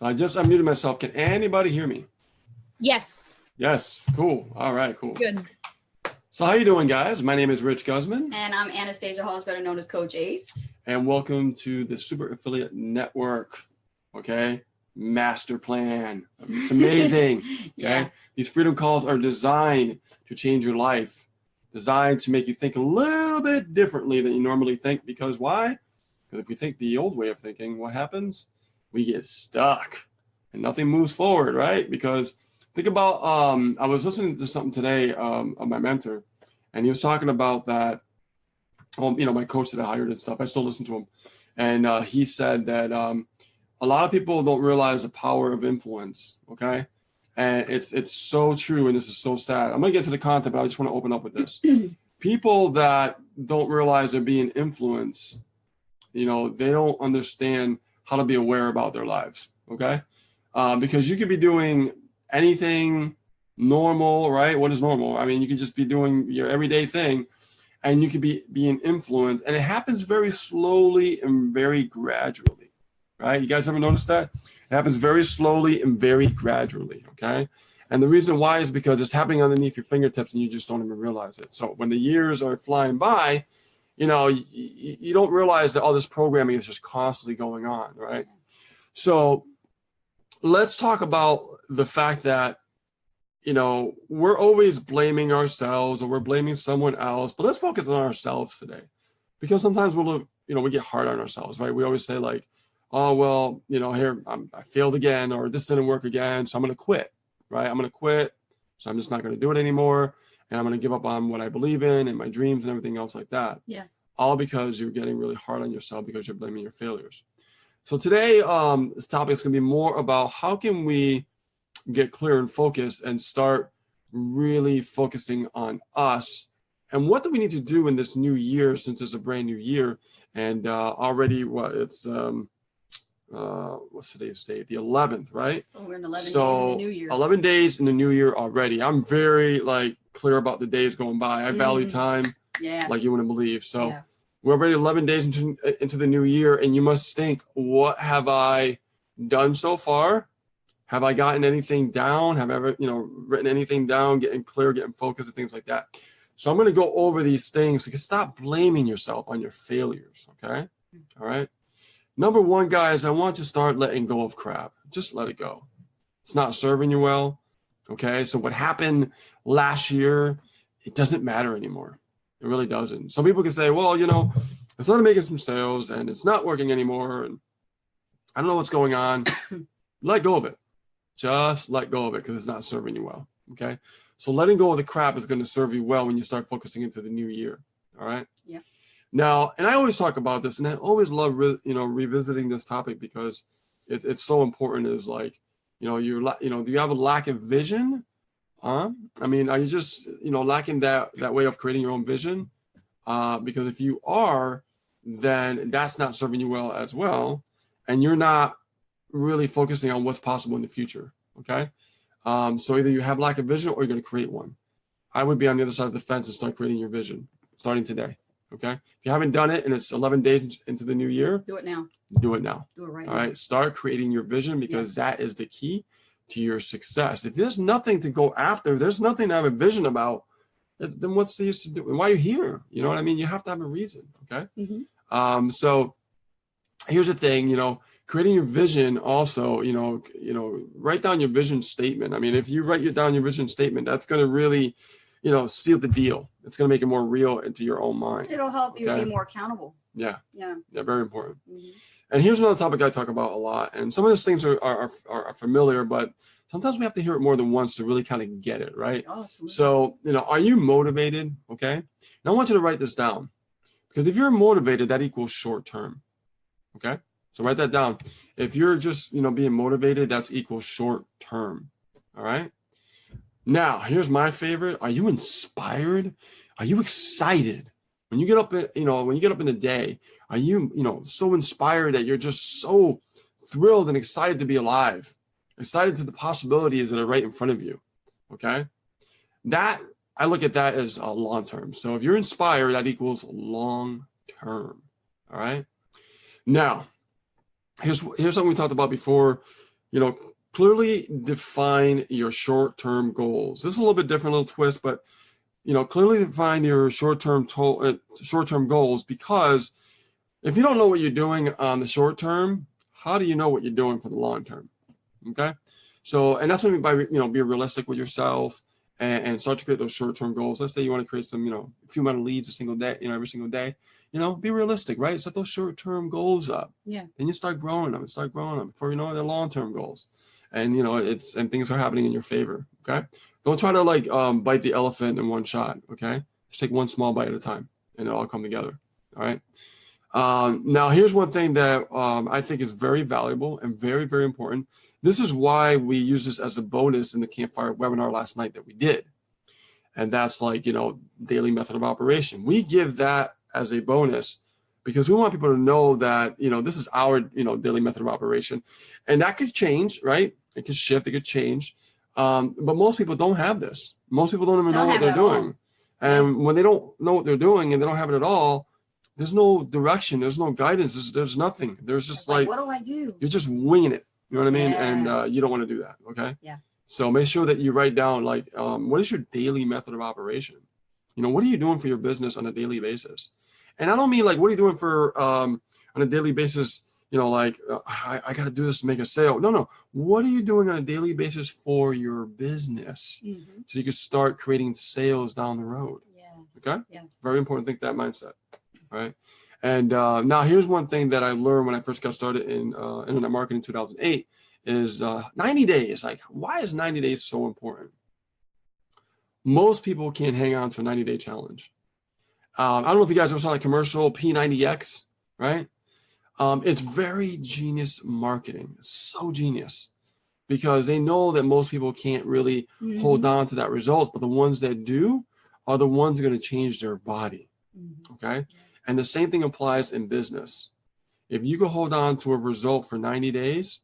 So I just unmuted myself. Can anybody hear me? Yes. Yes. Cool. All right, cool. Good. So how you doing, guys? My name is Rich Guzman. And I'm Anastasia Halls, better known as Coach Ace. And welcome to the Super Affiliate Network. Okay. Master plan. It's amazing. Okay. Yeah. These freedom calls are designed to change your life, designed to make you think a little bit differently than you normally think. Because why? Because if we think the old way of thinking, what happens? We get stuck and nothing moves forward, right? Because think about, I was listening to something today of my mentor, and he was talking about that, my coach that I hired and stuff, I still listen to him. And he said that a lot of people don't realize the power of influence, okay? And it's so true, and this is so sad. I'm gonna get to the content, but I just wanna open up with this. People that don't realize they're being influenced, they don't understand how to be aware about their lives, okay? Because you could be doing anything normal, right? What is normal? I mean, you could just be doing your everyday thing, and you could be being influenced, and it happens very slowly and very gradually, right? You guys ever notice that? It happens very slowly and very gradually, okay? And the reason why is because it's happening underneath your fingertips and you just don't even realize it. So when the years are flying by, you don't realize that all this programming is just constantly going on, right? So let's talk about the fact that, we're always blaming ourselves or we're blaming someone else, but let's focus on ourselves today, because sometimes we get hard on ourselves, right? We always say like, oh, well, here I failed again, or this didn't work again, so I'm going to quit, right? I'm going to quit, so I'm just not going to do it anymore. And I'm going to give up on what I believe in and my dreams and everything else like that. Yeah. All because you're getting really hard on yourself because you're blaming your failures. So today, this topic is going to be more about how can we get clear and focused and start really focusing on us, and what do we need to do in this new year, since it's a brand new year. And already what's today's date? The 11th, right? So we're in 11 days in the new year. 11 days in the new year already. I'm very clear about the days going by. I value time like you wouldn't believe. So we're already 11 days into the new year, and you must think, what have I done so far? Have I gotten anything down? Have I ever, written anything down, getting clear, getting focused, and things like that? So I'm going to go over these things. So you can stop blaming yourself on your failures, okay? All right? Number one, guys, I want to start letting go of crap. Just let it go. It's not serving you well, okay? So what happened last year, it doesn't matter anymore. It really doesn't. Some people can say, well, I started making some sales and it's not working anymore, and I don't know what's going on. Let go of it. Just let go of it, because it's not serving you well, okay? So letting go of the crap is going to serve you well when you start focusing into the new year, all right? Yeah. Now, and I always talk about this, and I always love, revisiting this topic, because it's so important. Is like, do you have a lack of vision? I mean, are you just, lacking that way of creating your own vision? Because if you are, then that's not serving you well as well, and you're not really focusing on what's possible in the future, okay? So either you have lack of vision or you're going to create one. I would be on the other side of the fence and start creating your vision, starting today, okay? If you haven't done it and it's 11 days into the new year, Do it now. do it now. Do it right All now. right, start creating your vision, because that is the key to your success. If there's nothing to go after, there's nothing to have a vision about, then what's the use to do? Why are you here? You know what I mean? You have to have a reason, okay? Mm-hmm. So here's the thing, creating your vision also, write down your vision statement. I mean, if you write down your vision statement, that's going to really, seal the deal. It's going to make it more real into your own mind. It'll help you Okay. be more accountable. Yeah. Yeah. Yeah, very important. Mm-hmm. And here's another topic I talk about a lot. And some of these things are familiar, but sometimes we have to hear it more than once to really kind of get it, right? Oh, absolutely. So, are you motivated? Okay. And I want you to write this down, because if you're motivated, that equals short term. Okay. So write that down. If you're just, being motivated, that's equals short term. All right. Now, here's my favorite. Are you inspired? Are you excited? When you get up, when you get up in the day, are you, so inspired that you're just so thrilled and excited to be alive, excited to the possibilities that are right in front of you? Okay. That, I look at that as a long term. So if you're inspired, that equals long term. All right. Now, here's something we talked about before. clearly define your short-term goals. This is a little bit different, little twist, but clearly define your short-term goals, because if you don't know what you're doing on the short term, how do you know what you're doing for the long term? Okay. So, and that's what I mean by, be realistic with yourself and start to create those short-term goals. Let's say you want to create some, a few amount of leads a single day, every single day, be realistic, right? Set those short-term goals up. Yeah. Then you start growing them before you know they're long-term goals. And, and things are happening in your favor. Okay. Don't try to bite the elephant in one shot. Okay. Just take one small bite at a time and it'll all come together. All right. Now, here's one thing that I think is very valuable and very, very important. This is why we use this as a bonus in the Campfire webinar last night that we did. And that's daily method of operation. We give that as a bonus because we want people to know that, this is our, daily method of operation. And that could change, right? It could shift, it could change. But most people don't have this. Most people don't even know what they're doing. And when they don't know what they're doing and they don't have it at all, there's no direction. There's no guidance. There's nothing. There's just what do I do? You're just winging it. You know what I mean? And you don't want to do that. Okay. Yeah. So make sure that you write down what is your daily method of operation? What are you doing for your business on a daily basis? And I don't mean what are you doing for on a daily basis? I got to do this to make a sale. No. What are you doing on a daily basis for your business? Mm-hmm. So you can start creating sales down the road. Yes. Okay. Yes. Very important. Think that mindset. Right. And now here's one thing that I learned when I first got started in internet marketing in 2008 is 90 days. Why is 90 days so important? Most people can't hang on to a 90-day challenge. I don't know if you guys ever saw the commercial P90X, right? It's very genius marketing. It's so genius because they know that most people can't really hold on to that results, but the ones that do are the ones that are going to change their body. Okay. And the same thing applies in business. If you can hold on to a result for 90 days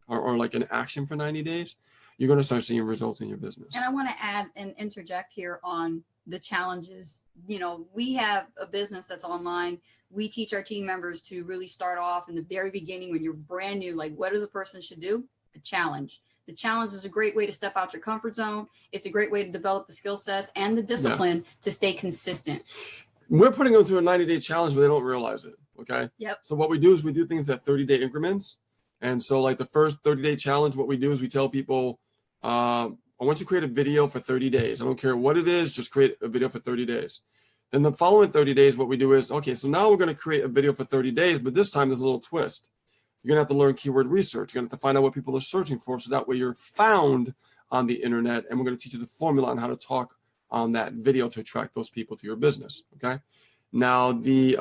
or an action for 90 days, you're going to start seeing results in your business. And I want to add and interject here on the challenges. We have a business that's online. We teach our team members to really start off in the very beginning when you're brand new, what does a person should do? A challenge. The challenge is a great way to step out your comfort zone. It's a great way to develop the skill sets and the discipline to stay consistent. We're putting them through a 90-day challenge, but they don't realize it. Okay. Yep. So what we do is we do things at 30-day increments. And so the first 30-day challenge, what we do is we tell people, I want you to create a video for 30 days. I don't care what it is, just create a video for 30 days. Then the following 30 days, what we do is, okay, so now we're going to create a video for 30 days, but this time there's a little twist. You're going to have to learn keyword research. You're going to have to find out what people are searching for. So that way you're found on the internet. And we're going to teach you the formula on how to talk on that video to attract those people to your business. Okay. Now the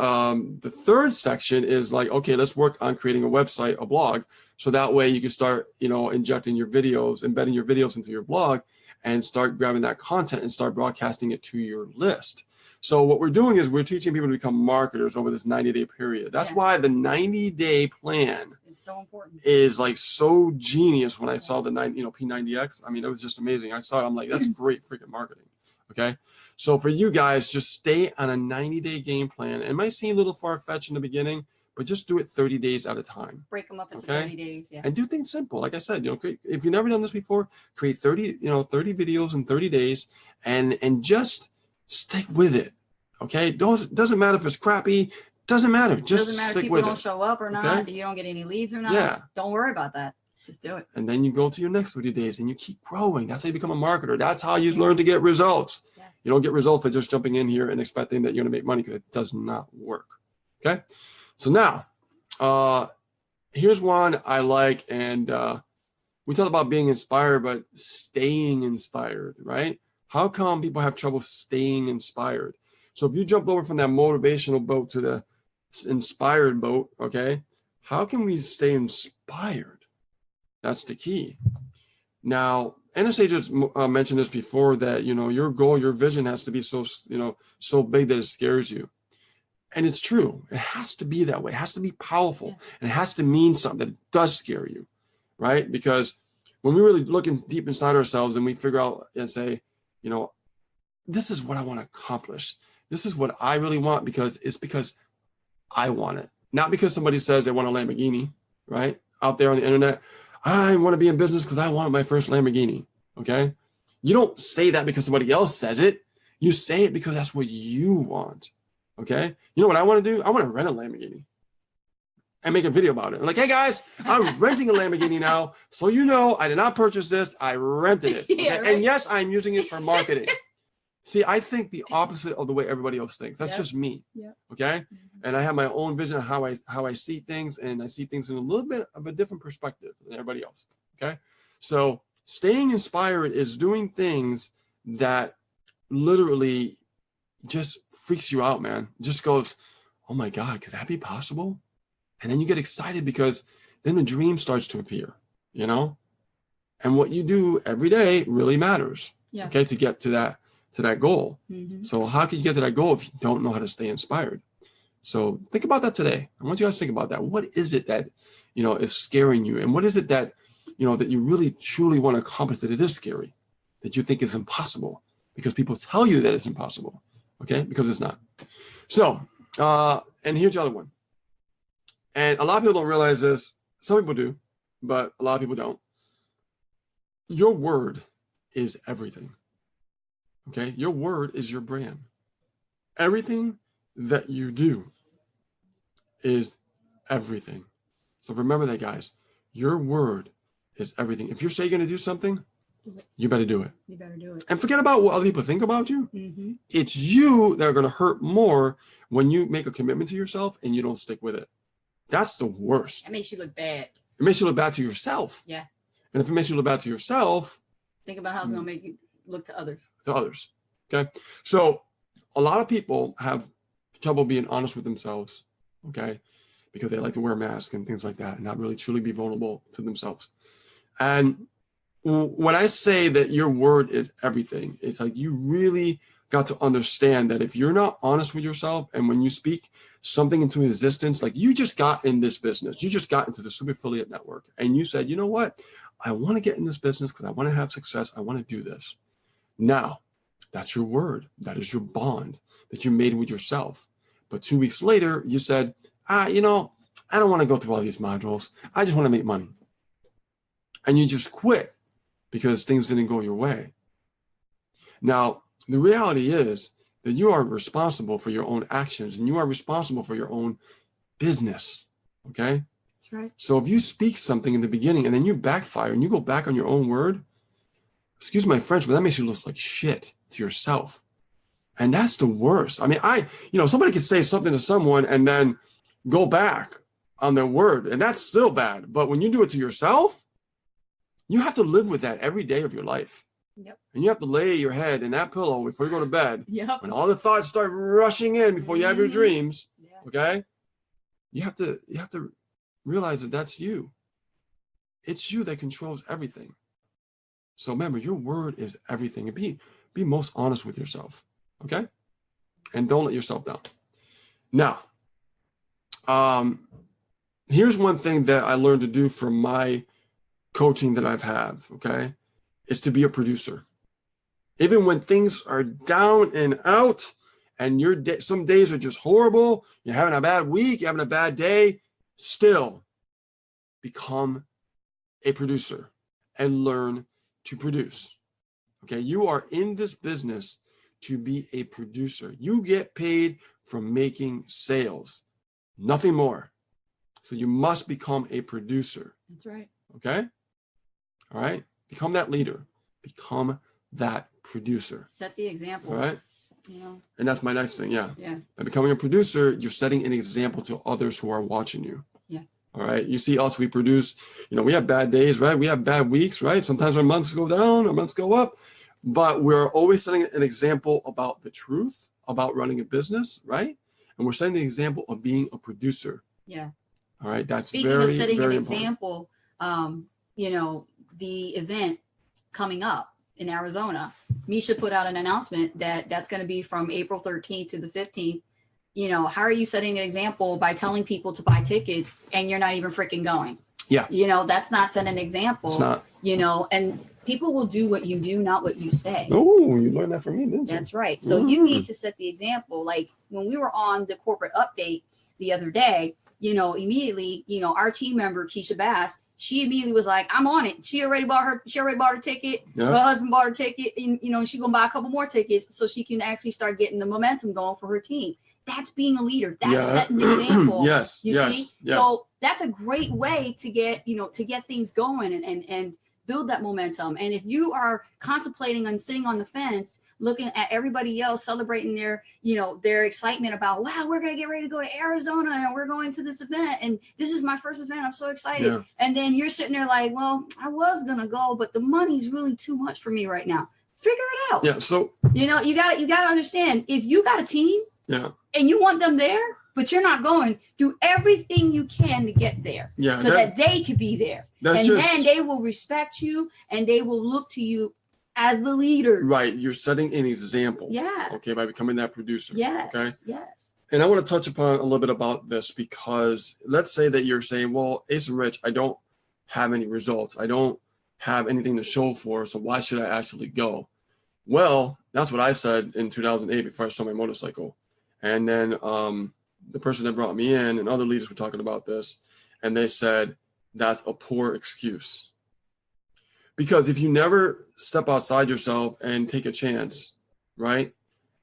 third section is okay, let's work on creating a website, a blog. So that way you can start, injecting your videos, embedding your videos into your blog and start grabbing that content and start broadcasting it to your list. So what we're doing is we're teaching people to become marketers over this 90-day period. That's why the 90-day plan is so important. Is so genius. When I saw the P90X, I mean, it was just amazing. I saw it, I'm like, that's great freaking marketing. Okay. So for you guys, just stay on a 90-day game plan. It might seem a little far-fetched in the beginning, but just do it 30 days at a time. Break them up into 30 days. Yeah. And do things simple. Like I said, if you've never done this before, create 30 videos in 30 days and just stick with it. Okay. Doesn't matter if it's crappy. Doesn't matter. Just doesn't matter stick if people with don't it. show up or not. Okay? You don't get any leads or not. Yeah. Don't worry about that. Just do it. And then you go to your next 30 days and you keep growing. That's how you become a marketer. That's how you learn to get results. Yes. You don't get results by just jumping in here and expecting that you're going to make money, because it does not work. Okay. So now, here's one I like. And we talked about being inspired, but staying inspired, right? How come people have trouble staying inspired? So if you jump over from that motivational boat to the inspired boat, okay, how can we stay inspired? That's the key. Now, Anastasia mentioned this before, that, your goal, your vision has to be so big that it scares you. And it's true. It has to be that way. It has to be powerful. And it has to mean something that it does scare you, right? Because when we really look deep inside ourselves and we figure out and say, this is what I want to accomplish. This is what I really want, because I want it. Not because somebody says they want a Lamborghini, right? Out there on the internet. I want to be in business because I want my first Lamborghini. Okay. You don't say that because somebody else says it. You say it because that's what you want. Okay. You know what I want to do? I want to rent a Lamborghini and make a video about it. I'm like, hey guys, I'm renting a Lamborghini now. So you know, I did not purchase this. I rented it. Okay? Yeah, right. And yes, I'm using it for marketing. See, I think the opposite of the way everybody else thinks. That's just me. Yeah. Okay. And I have my own vision of how I see things, and I see things in a little bit of a different perspective than everybody else. Okay. So staying inspired is doing things that literally just freaks you out, man. Just goes, oh my God, could that be possible? And then you get excited because then the dream starts to appear, you know? And what you do every day really matters. Yeah. Okay, to get to that goal. Mm-hmm. So how can you get to that goal if you don't know how to stay inspired? So think about that today. I want you guys to think about that. What is it that, you know, is scaring you? And what is it that, you know, that you really truly want to accomplish that it is scary, that you think is impossible because people tell you that it's impossible, okay? Because it's not. So, and here's the other one. And a lot of people don't realize this. Some people do, but a lot of people don't. Your word is everything, okay? Your word is your brand. Everything that you do is everything. So remember that, guys. Your word is everything. If you say you're going to do something, you better do it. You better do it. And forget about what other people think about you. Mm-hmm. It's you that are going to hurt more when you make a commitment to yourself and you don't stick with it. That's the worst. That makes you look bad. It makes you look bad to yourself. Yeah. And if it makes you look bad to yourself, think about how it's going to make you look to others. Okay. So a lot of people have trouble being honest with themselves. Okay. Because they like to wear masks and things like that and not really truly be vulnerable to themselves. And when I say that your word is everything, it's like you really got to understand that if you're not honest with yourself and when you speak something into existence, like you just got in this business, you just got into the Super Affiliate Network and you said, you know what? I want to get in this business because I want to have success. I want to do this. Now, that's your word. That is your bond that you made with yourself. But 2 weeks later, you said, you know, I don't want to go through all these modules. I just want to make money. And you just quit because things didn't go your way. Now, the reality is that you are responsible for your own actions and you are responsible for your own business. Okay? That's right. So if you speak something in the beginning and then you backfire and you go back on your own word, excuse my French, but that makes you look like shit to yourself. And that's the worst. I mean, somebody could say something to someone and then go back on their word, and that's still bad. But when you do it to yourself, you have to live with that every day of your life. Yep. And you have to lay your head in that pillow before you go to bed. Yep. When all the thoughts start rushing in before you have your dreams, okay? You have to realize that that's you. It's you that controls everything. So remember, your word is everything. And be most honest with yourself, okay? And don't let yourself down. Now, here's one thing that I learned to do from my coaching that I've had, okay, is to be a producer. Even when things are down and out and some days are just horrible, you're having a bad week, you're having a bad day, still become a producer and learn to produce. Okay, you are in this business to be a producer. You get paid from making sales, nothing more. So you must become a producer. That's right. Okay? All right? Become that leader. Become that producer. Set the example. All right? You know? And that's my next thing, yeah. Yeah. By becoming a producer, you're setting an example to others who are watching you. Yeah. All right? You see us, we produce, we have bad days, right? We have bad weeks, right? Sometimes our months go down, our months go up. But we're always setting an example about the truth, about running a business, right? And we're setting the example of being a producer. Yeah. All right. That's Speaking very, of setting very an important. example, the event coming up in Arizona, Misha put out an announcement that's going to be from April 13th to the 15th. How are you setting an example by telling people to buy tickets and you're not even freaking going? Yeah. That's not setting an example. It's not. And people will do what you do, not what you say. Oh, you learned that from me, didn't you? That's right. So you need to set the example. Like when we were on the corporate update the other day, immediately, our team member, Keisha Bass, she immediately was like, I'm on it. She already bought her ticket. Yeah. Her husband bought her ticket, and she's gonna buy a couple more tickets so she can actually start getting the momentum going for her team. That's being a leader. That's setting the example. Yes. You yes. see? Yes. So that's a great way to get, to get things going and build that momentum. And if you are contemplating on sitting on the fence, looking at everybody else celebrating their excitement about, wow, we're going to get ready to go to Arizona and we're going to this event. And this is my first event. I'm so excited. Yeah. And then you're sitting there like, well, I was going to go, but the money's really too much for me right now. Figure it out. Yeah. So, you got to understand, if you got a team yeah, and you want them there, but you're not going, do everything you can to get there, yeah, so that they could be there. And then they will respect you and they will look to you as the leader. Right. You're setting an example. Yeah. Okay. By becoming that producer. Yes. Okay. Yes. And I want to touch upon a little bit about this, because let's say that you're saying, well, Ace and Rich, I don't have any results. I don't have anything to show for. So why should I actually go? Well, that's what I said in 2008 before I sold my motorcycle. And then the person that brought me in and other leaders were talking about this, and they said, that's a poor excuse. Because if you never step outside yourself and take a chance, right?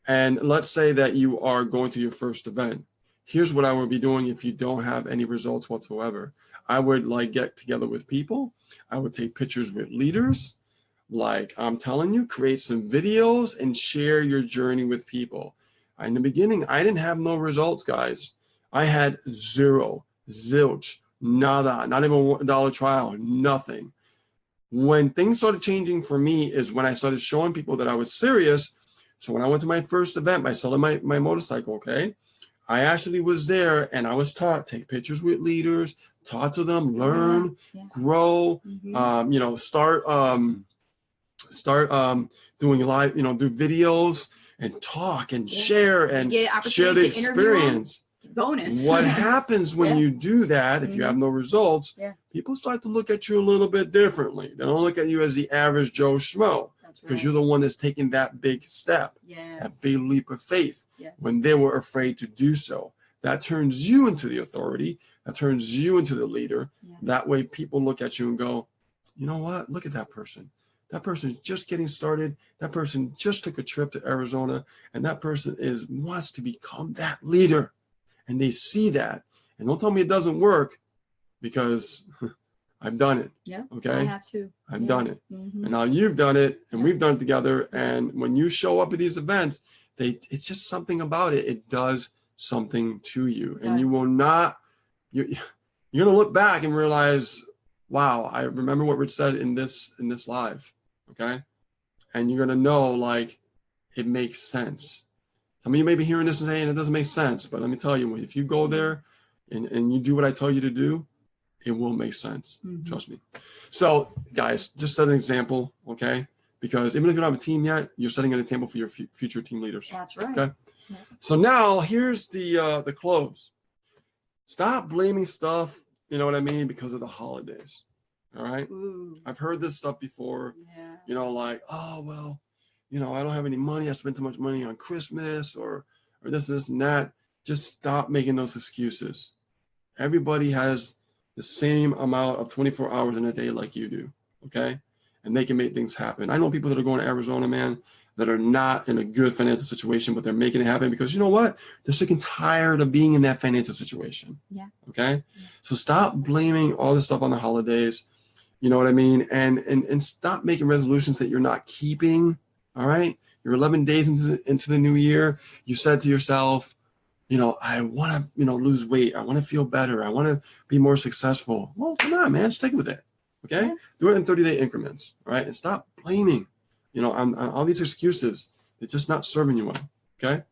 And let's say that you are going to your first event. Here's what I would be doing if you don't have any results whatsoever. I would get together with people. I would take pictures with leaders. I'm telling you, create some videos and share your journey with people. In the beginning, I didn't have no results, guys. I had zero, zilch, nada, not even $1 trial, nothing. When things started changing for me is when I started showing people that I was serious. So when I went to my first event by selling my motorcycle, okay, I actually was there and I was taught, take pictures with leaders, talk to them, learn, grow, start doing live, do videos and talk and share and share the experience. Bonus. What happens when you do that, if you have no results, people start to look at you a little bit differently. They don't look at you as the average Joe Schmo, because you're the one that's taking that big step, that big leap of faith when they were afraid to do so. That turns you into the authority. That turns you into the leader. That way people look at you and go, you know what? Look at that person. That person's just getting started. That person just took a trip to Arizona, and that person wants to become that leader. And they see that. And don't tell me it doesn't work, because I've done it. Yeah. Okay. I have to. I've done it. And now you've done it, and we've done it together. And when you show up at these events, it's just something about it. It does something to you. And you will not, you're going to look back and realize, wow, I remember what Rich said in this live. Okay. And you're going to know, it makes sense. Some of you may be hearing this and saying it doesn't make sense, but let me tell you, if you go there and you do what I tell you to do, it will make sense. Trust me. So guys, just set an example, okay? Because even if you don't have a team yet, you're setting an example for your future team leaders. That's right. Okay. Yeah. So now here's the close. Stop blaming stuff, you know what I mean, because of the holidays. All right. Ooh. I've heard this stuff before. Yeah. Oh, well, I don't have any money. I spent too much money on Christmas or this and that. Just stop making those excuses. Everybody has the same amount of 24 hours in a day like you do, okay? And they can make things happen. I know people that are going to Arizona, man, that are not in a good financial situation, but they're making it happen because you know what? They're sick and tired of being in that financial situation. Yeah. Okay? Yeah. So stop blaming all this stuff on the holidays. You know what I mean? And stop making resolutions that you're not keeping. All right? You're 11 days into the new year. You said to yourself, I want to, lose weight. I want to feel better. I want to be more successful. Well, come on, man, stick with it. Okay. Yeah. Do it in 30-day increments. All right. And stop blaming, on all these excuses. It's just not serving you well. Okay.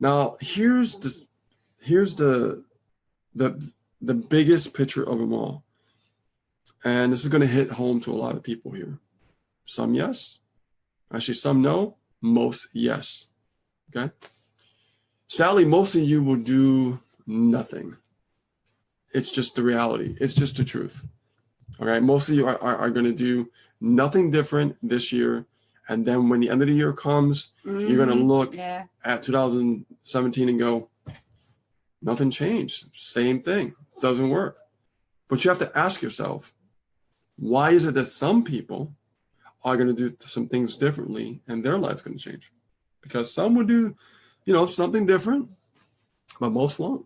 Now here's the biggest picture of them all. And this is going to hit home to a lot of people here. Some yes, actually some no, most yes. Okay. Sadly, most of you will do nothing. It's just the reality. It's just the truth. All right. Most of you are going to do nothing different this year. And then when the end of the year comes, you're going to look at 2017 and go, nothing changed. Same thing. It doesn't work. But you have to ask yourself, Why is it that some people are going to do some things differently and their life's going to change? Because some would do, something different, but most won't,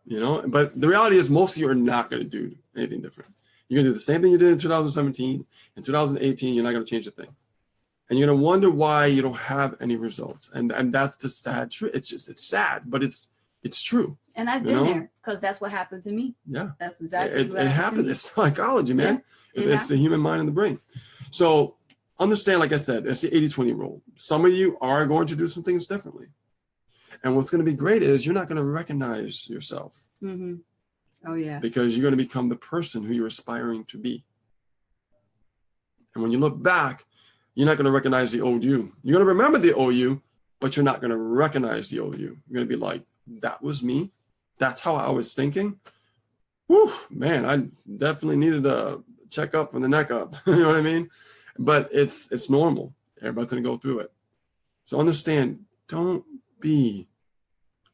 But the reality is most of you are not going to do anything different. You're going to do the same thing you did in 2017. In 2018, you're not going to change a thing. And you're going to wonder why you don't have any results. And that's the sad truth. It's sad, but it's true. And I've been there because that's what happened to me. Yeah. That's exactly what it happened. It's psychology, man. Yeah, it's the human mind and the brain. So understand, like I said, it's the 80-20 rule. Some of you are going to do some things differently. And what's going to be great is you're not going to recognize yourself. Mm-hmm. Oh, yeah. Because you're going to become the person who you're aspiring to be. And when you look back, you're not going to recognize the old you. You're going to remember the old you, but you're not going to recognize the old you. You're going to be like, that was me. That's how I was thinking. Whew, man, I definitely needed a checkup from the neck up. You know what I mean? But it's normal. Everybody's going to go through it. So understand, don't be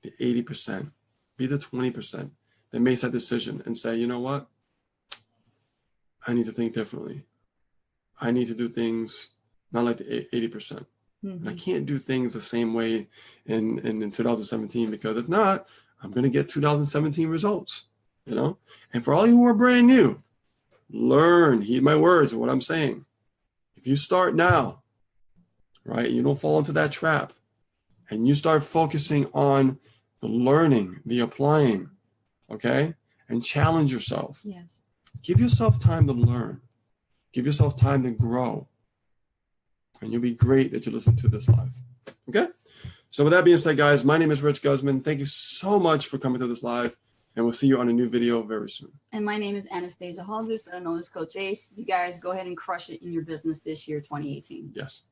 the 80%. Be the 20% that makes that decision and say, you know what? I need to think differently. I need to do things not like the 80%. Mm-hmm. And I can't do things the same way in 2017, because if not, I'm going to get 2017 results, And for all you who are brand new, learn, heed my words of what I'm saying. If you start now, right, you don't fall into that trap, and you start focusing on the learning, the applying, okay, and challenge yourself. Yes. Give yourself time to learn. Give yourself time to grow. And you'll be great that you listen to this live. Okay? So with that being said, guys, my name is Rich Guzman. Thank you so much for coming to this live. And we'll see you on a new video very soon. And my name is Anastasia Hallgus, better known as Coach Ace. You guys go ahead and crush it in your business this year, 2018. Yes.